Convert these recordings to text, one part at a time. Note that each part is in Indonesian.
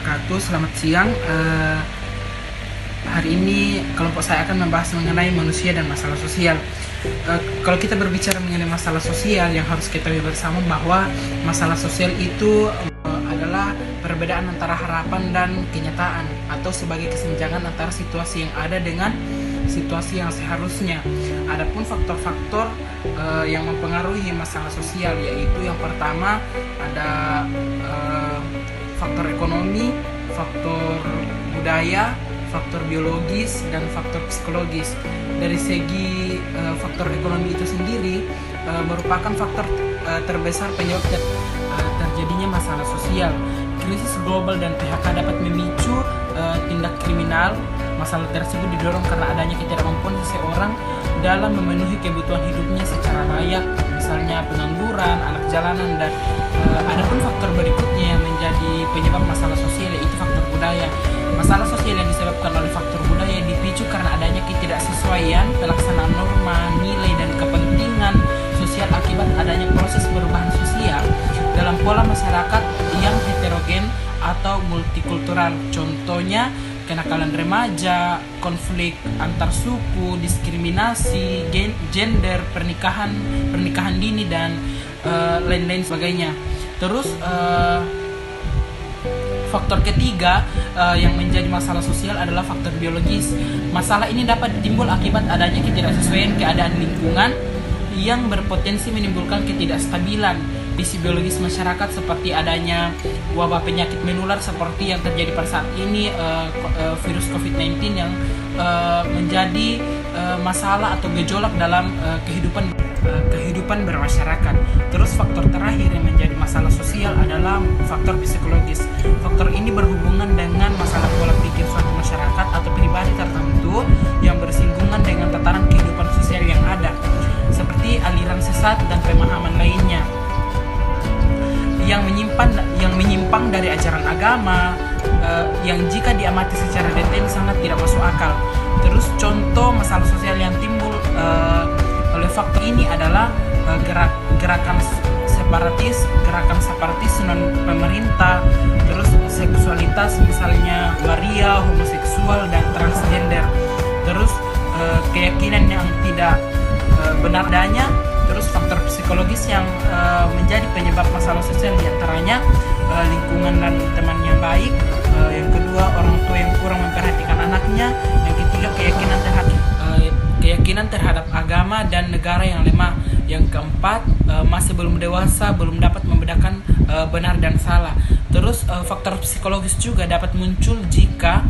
wabarakatuh. Selamat siang. Hari ini kelompok saya akan membahas mengenai manusia dan masalah sosial. Kalau kita berbicara mengenai masalah sosial, yang harus kita ketahui bersama bahwa masalah sosial itu adalah perbedaan antara harapan dan kenyataan, atau sebagai kesenjangan antara situasi yang ada dengan situasi yang seharusnya. Adapun faktor-faktor yang mempengaruhi masalah sosial, yaitu yang pertama ada faktor ekonomi, faktor budaya, faktor biologis, dan faktor psikologis. Dari segi faktor ekonomi itu sendiri merupakan faktor terbesar penyebab terjadinya masalah sosial. Krisis global dan PHK dapat memicu tindak kriminal. Masalah tersebut didorong karena adanya ketidakmampuan seseorang dalam memenuhi kebutuhan hidupnya secara layak, misalnya pengangguran, anak jalanan, dan adapun faktor berikutnya yang menjadi penyebab masalah sosial, yaitu faktor budaya. Masalah sosial yang disebabkan oleh faktor budaya dipicu karena adanya ketidaksesuaian pelaksanaan norma, nilai, dan kepentingan sosial akibat adanya proses perubahan sosial dalam pola masyarakat yang heterogen atau multikultural. Contohnya kenakalan remaja, konflik antar suku, diskriminasi, gender, pernikahan dini, dan lain-lain sebagainya. Terus faktor ketiga yang menjadi masalah sosial adalah faktor biologis. Masalah ini dapat timbul akibat adanya ketidaksesuaian keadaan lingkungan yang berpotensi menimbulkan ketidakstabilan kondisi biologis masyarakat, seperti adanya wabah penyakit menular seperti yang terjadi pada saat ini, virus COVID-19 yang menjadi masalah atau gejolak dalam kehidupan bermasyarakat. Terus faktor terakhir yang menjadi masalah sosial adalah faktor psikologis. Faktor ini berhubungan dengan masalah pola pikir suatu masyarakat atau pribadi tertentu yang bersinggungan dengan tatanan kehidupan sosial yang ada, seperti aliran sesat dan pemahaman lainnya yang menyimpang dari ajaran agama, yang jika diamati secara detail sangat tidak masuk akal. Terus contoh masalah sosial yang timbul oleh faktor ini adalah gerakan separatis non pemerintah, terus seksualitas, misalnya waria, homoseksual, dan transgender. Terus keyakinan yang tidak benar adanya. Terus faktor psikologis yang menjadi penyebab masalah sosial, diantaranya lingkungan dan teman yang baik, yang kedua orang tua yang kurang memperhatikan anaknya, yang ketiga keyakinan terhadap agama dan negara yang lemah, yang keempat masih belum dewasa, belum dapat membedakan benar dan salah. Terus faktor psikologis juga dapat muncul jika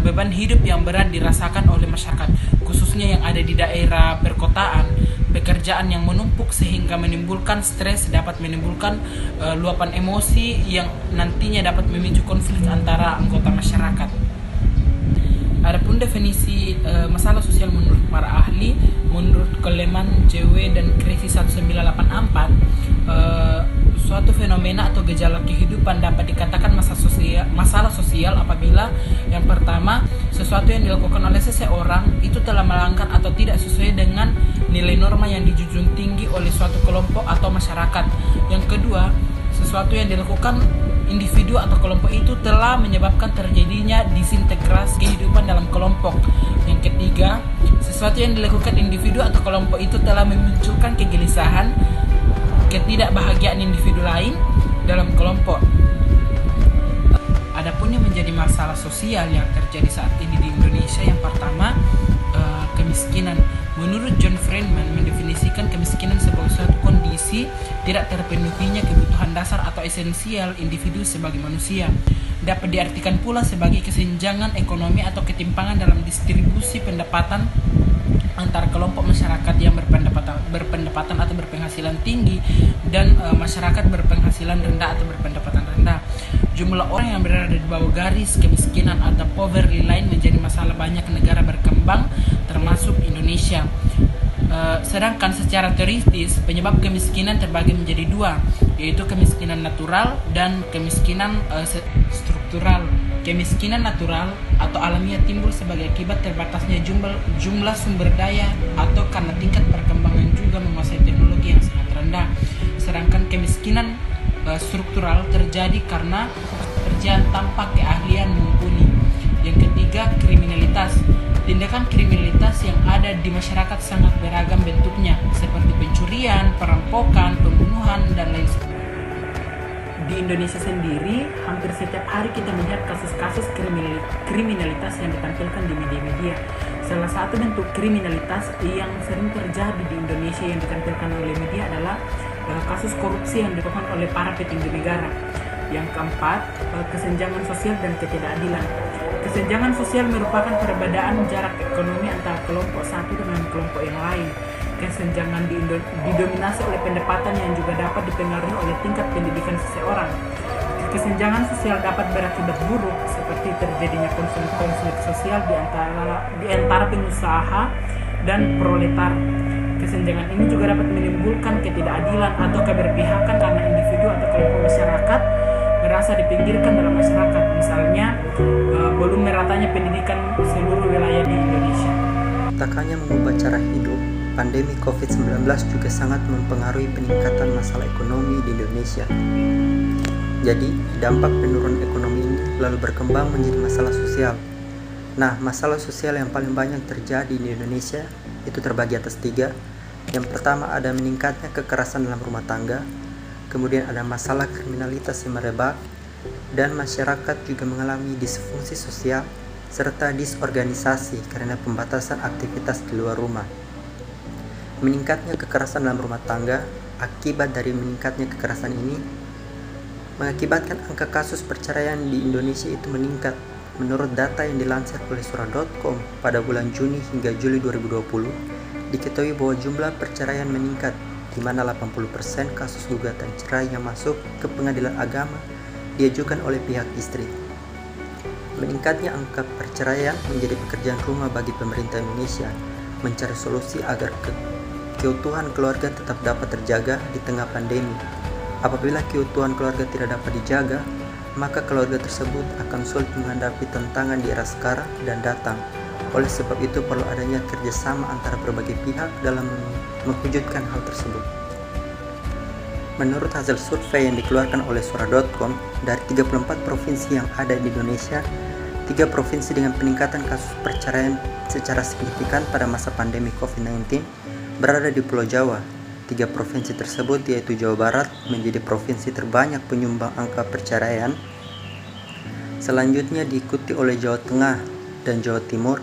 beban hidup yang berat dirasakan oleh masyarakat, khususnya yang ada di daerah perkotaan. Pekerjaan yang menumpuk sehingga menimbulkan stres dapat menimbulkan luapan emosi yang nantinya dapat memicu konflik antara anggota masyarakat. Adapun definisi masalah sosial menurut para ahli, menurut Coleman, JW, dan Krisis 1984, suatu fenomena atau gejala kehidupan dapat dikatakan masalah sosial apabila yang pertama, sesuatu yang dilakukan oleh seseorang itu telah melanggar atau tidak sesuai dengan nilai norma yang dijunjung tinggi oleh suatu kelompok atau masyarakat. Yang kedua, sesuatu yang dilakukan individu atau kelompok itu telah menyebabkan terjadinya disintegrasi kehidupan dalam kelompok. Yang ketiga, sesuatu yang dilakukan individu atau kelompok itu telah memunculkan kegelisahan, ketidakbahagiaan individu lain dalam kelompok. Adapun yang menjadi masalah sosial yang terjadi saat ini di Indonesia, yang pertama kemiskinan. Menurut John Friedman, mendefinisikan kemiskinan sebagai suatu kondisi tidak terpenuhinya kebutuhan dasar atau esensial individu sebagai manusia. Dapat diartikan pula sebagai kesenjangan ekonomi atau ketimpangan dalam distribusi pendapatan antara kelompok masyarakat yang berpendapatan atau berpenghasilan tinggi dan masyarakat berpenghasilan rendah atau berpendapatan rendah. Jumlah orang yang berada di bawah garis kemiskinan atau poverty line menjadi masalah banyak negara berkembang termasuk Indonesia. Sedangkan secara teoritis penyebab kemiskinan terbagi menjadi dua, yaitu kemiskinan natural dan kemiskinan struktural. Kemiskinan natural atau alamiah timbul sebagai akibat terbatasnya jumlah sumber daya atau karena tingkat perkembangan juga menguasai teknologi yang sangat rendah. Sedangkan kemiskinan struktural terjadi karena pekerjaan tanpa keahlian mumpuni. Yang ketiga, kriminalitas. Tindakan kriminalitas yang ada di masyarakat sangat beragam bentuknya, seperti pencurian, perampokan, pembunuhan, dan lain sebagainya. Di Indonesia sendiri, hampir setiap hari kita melihat kasus-kasus kriminalitas yang ditampilkan di media-media. Salah satu bentuk kriminalitas yang sering terjadi di Indonesia yang ditampilkan oleh media adalah kasus korupsi yang dilakukan oleh para petinggi negara. Yang keempat, kesenjangan sosial dan ketidakadilan. Kesenjangan sosial merupakan perbedaan jarak ekonomi antara kelompok satu dengan kelompok yang lain. Kesenjangan didominasi oleh pendapatan yang juga dapat dipengaruhi oleh tingkat pendidikan seseorang. Kesenjangan sosial dapat berakibat buruk seperti terjadinya konflik sosial di antara pengusaha dan proletar. Kesenjangan ini juga dapat menimbulkan ketidakadilan atau keberpihakan karena individu atau kelompok masyarakat merasa dipinggirkan dalam masyarakat. Misalnya, belum meratanya pendidikan seluruh wilayah di Indonesia. Tak hanya mengubah cara hidup, pandemi COVID-19 juga sangat mempengaruhi peningkatan masalah ekonomi di Indonesia. Jadi, dampak penurunan ekonomi ini lalu berkembang menjadi masalah sosial. Nah, masalah sosial yang paling banyak terjadi di Indonesia itu terbagi atas 3. Yang pertama ada meningkatnya kekerasan dalam rumah tangga, kemudian ada masalah kriminalitas yang merebak, dan masyarakat juga mengalami disfungsi sosial serta disorganisasi karena pembatasan aktivitas di luar rumah. Meningkatnya kekerasan dalam rumah tangga, akibat dari meningkatnya kekerasan ini mengakibatkan angka kasus perceraian di Indonesia itu meningkat. Menurut data yang dilansir oleh surat.com pada bulan Juni hingga Juli 2020, diketahui bahwa jumlah perceraian meningkat, di mana 80% kasus gugatan cerai yang masuk ke pengadilan agama diajukan oleh pihak istri. Meningkatnya angka perceraian menjadi pekerjaan rumah bagi pemerintah Indonesia, mencari solusi agar keutuhan keluarga tetap dapat terjaga di tengah pandemi. Apabila keutuhan keluarga tidak dapat dijaga, maka keluarga tersebut akan sulit menghadapi tantangan di era sekarang dan datang. Oleh sebab itu perlu adanya kerjasama antara berbagai pihak dalam mewujudkan hal tersebut. Menurut hasil survei yang dikeluarkan oleh suara.com, dari 34 provinsi yang ada di Indonesia, 3 provinsi dengan peningkatan kasus perceraian secara signifikan pada masa pandemi COVID-19 berada di Pulau Jawa. 3 provinsi tersebut yaitu Jawa Barat menjadi provinsi terbanyak penyumbang angka perceraian. Selanjutnya diikuti oleh Jawa Tengah dan Jawa Timur.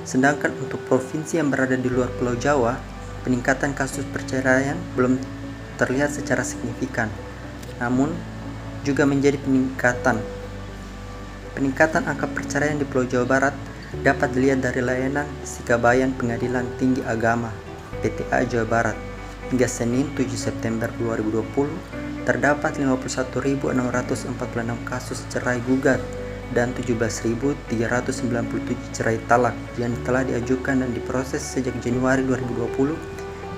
Sedangkan untuk provinsi yang berada di luar Pulau Jawa, peningkatan kasus perceraian belum terlihat secara signifikan. Namun juga menjadi peningkatan angka perceraian di Pulau Jawa Barat dapat dilihat dari layanan Sikabayan Pengadilan Tinggi Agama PTA Jawa Barat. Hingga Senin 7 September 2020 terdapat 51.646 kasus cerai gugat dan 17.397 cerai talak yang telah diajukan dan diproses sejak Januari 2020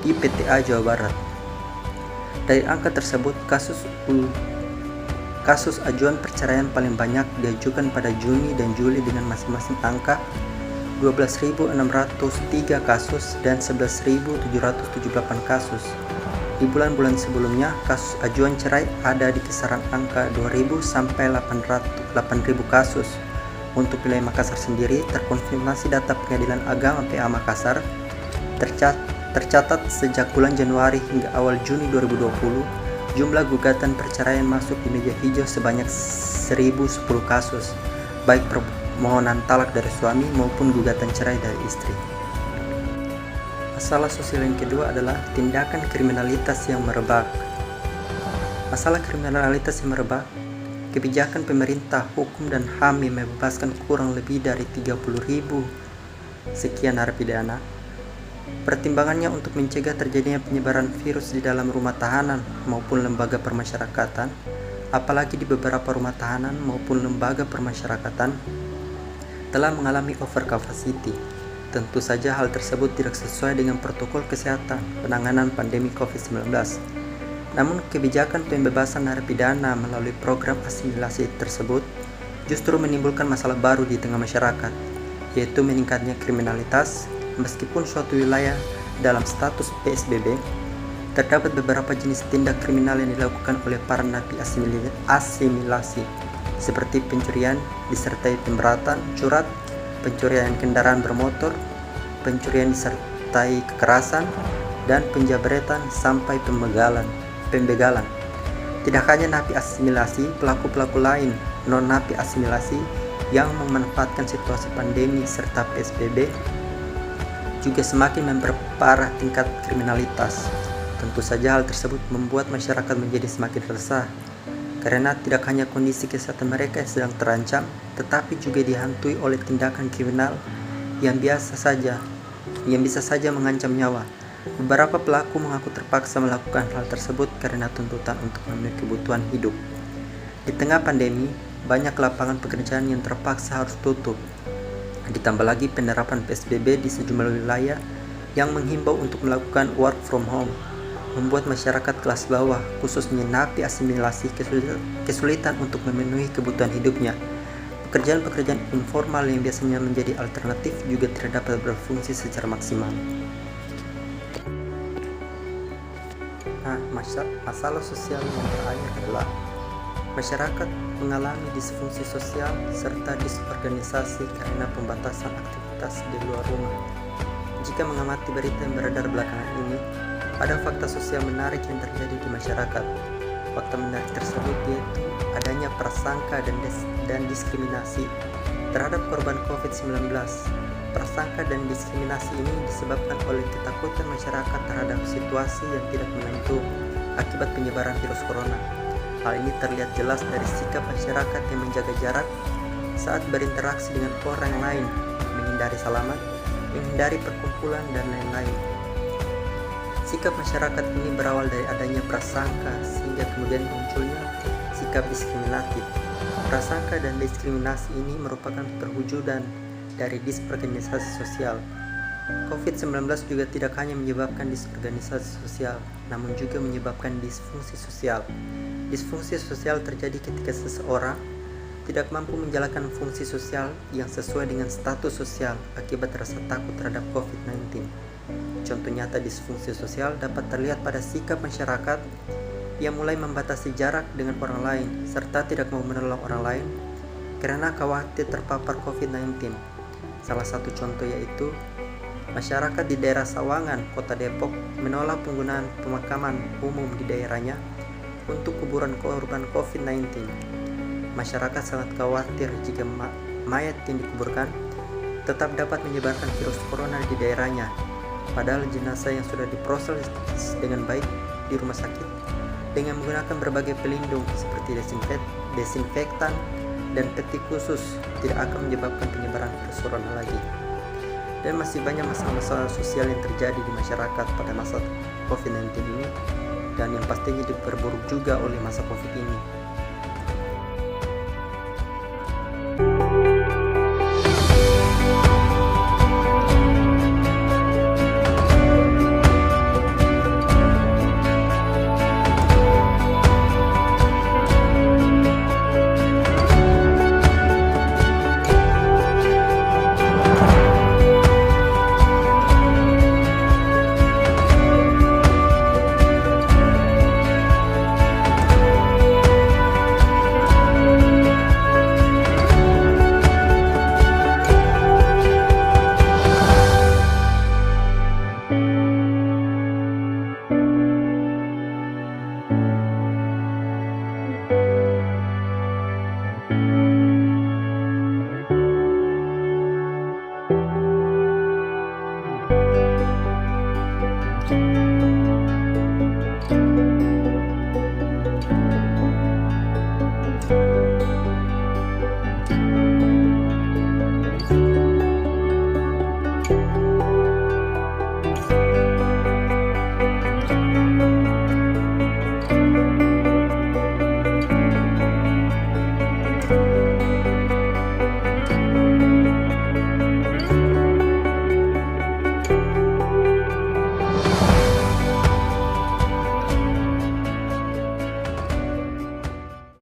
di PTA Jawa Barat. Dari angka tersebut, kasus ajuan perceraian paling banyak diajukan pada Juni dan Juli dengan masing-masing angka 12.603 kasus dan 11.778 kasus. Di bulan-bulan sebelumnya, kasus ajuan cerai ada di kisaran angka 2.000 sampai 8.000 kasus. Untuk wilayah Makassar sendiri, terkonfirmasi data Pengadilan Agama PA Makassar, tercatat sejak bulan Januari hingga awal Juni 2020, jumlah gugatan perceraian masuk di meja hijau sebanyak 1.010 kasus, baik permohonan talak dari suami maupun gugatan cerai dari istri. Masalah sosial yang kedua adalah tindakan kriminalitas yang merebak. Masalah kriminalitas yang merebak, kebijakan pemerintah, hukum dan HAM yang membebaskan kurang lebih dari 30.000 sekian narapidana. Pertimbangannya untuk mencegah terjadinya penyebaran virus di dalam rumah tahanan maupun lembaga permasyarakatan, apalagi di beberapa rumah tahanan maupun lembaga permasyarakatan telah mengalami over capacity. Tentu saja hal tersebut tidak sesuai dengan protokol kesehatan penanganan pandemi COVID-19. Namun kebijakan pembebasan narapidana melalui program asimilasi tersebut justru menimbulkan masalah baru di tengah masyarakat, yaitu meningkatnya kriminalitas. Meskipun suatu wilayah dalam status PSBB, terdapat beberapa jenis tindak kriminal yang dilakukan oleh para napi asimilasi. seperti pencurian disertai pemberatan curat, pencurian kendaraan bermotor, pencurian disertai kekerasan, dan penjabretan sampai pembegalan. Tidak hanya napi asimilasi, pelaku-pelaku lain non-napi asimilasi yang memanfaatkan situasi pandemi serta PSBB juga semakin memperparah tingkat kriminalitas. Tentu saja hal tersebut membuat masyarakat menjadi semakin resah, karena tidak hanya kondisi kesehatan mereka yang sedang terancam, tetapi juga dihantui oleh tindakan kriminal yang bisa saja mengancam nyawa. Beberapa pelaku mengaku terpaksa melakukan hal tersebut karena tuntutan untuk memenuhi kebutuhan hidup. Di tengah pandemi, banyak lapangan pekerjaan yang terpaksa harus tutup. Ditambah lagi penerapan PSBB di sejumlah wilayah yang menghimbau untuk melakukan work from home, membuat masyarakat kelas bawah, khususnya napi asimilasi, kesulitan untuk memenuhi kebutuhan hidupnya. Pekerjaan-pekerjaan informal yang biasanya menjadi alternatif juga tidak dapat berfungsi secara maksimal. Masalah sosial yang terakhir adalah masyarakat mengalami disfungsi sosial serta disorganisasi karena pembatasan aktivitas di luar rumah. Jika mengamati berita yang beredar belakangan ini, ada fakta sosial menarik yang terjadi di masyarakat. Fakta menarik tersebut yaitu adanya prasangka dan diskriminasi terhadap korban COVID-19. Prasangka dan diskriminasi ini disebabkan oleh ketakutan masyarakat terhadap situasi yang tidak menentu akibat penyebaran virus corona. Hal ini terlihat jelas dari sikap masyarakat yang menjaga jarak saat berinteraksi dengan orang lain, menghindari salaman, menghindari perkumpulan, dan lain-lain. Sikap masyarakat ini berawal dari adanya prasangka sehingga kemudian munculnya sikap diskriminatif. Prasangka dan diskriminasi ini merupakan perwujudan dari disorganisasi sosial. COVID-19 juga tidak hanya menyebabkan disorganisasi sosial, namun juga menyebabkan disfungsi sosial. Disfungsi sosial terjadi ketika seseorang tidak mampu menjalankan fungsi sosial yang sesuai dengan status sosial akibat rasa takut terhadap COVID-19. Contoh nyata disfungsi sosial dapat terlihat pada sikap masyarakat yang mulai membatasi jarak dengan orang lain serta tidak mau menolong orang lain karena khawatir terpapar COVID-19. Salah satu contoh yaitu masyarakat di daerah Sawangan, Kota Depok menolak penggunaan pemakaman umum di daerahnya untuk kuburan korban COVID-19. Masyarakat sangat khawatir jika mayat yang dikuburkan tetap dapat menyebarkan virus corona di daerahnya, padahal jenazah yang sudah diproses dengan baik di rumah sakit dengan menggunakan berbagai pelindung seperti desinfektan dan peti khusus tidak akan menyebabkan penyebaran virus corona lagi. Dan masih banyak masalah-masalah sosial yang terjadi di masyarakat pada masa COVID-19 ini, dan yang pastinya diperburuk juga oleh masa COVID ini.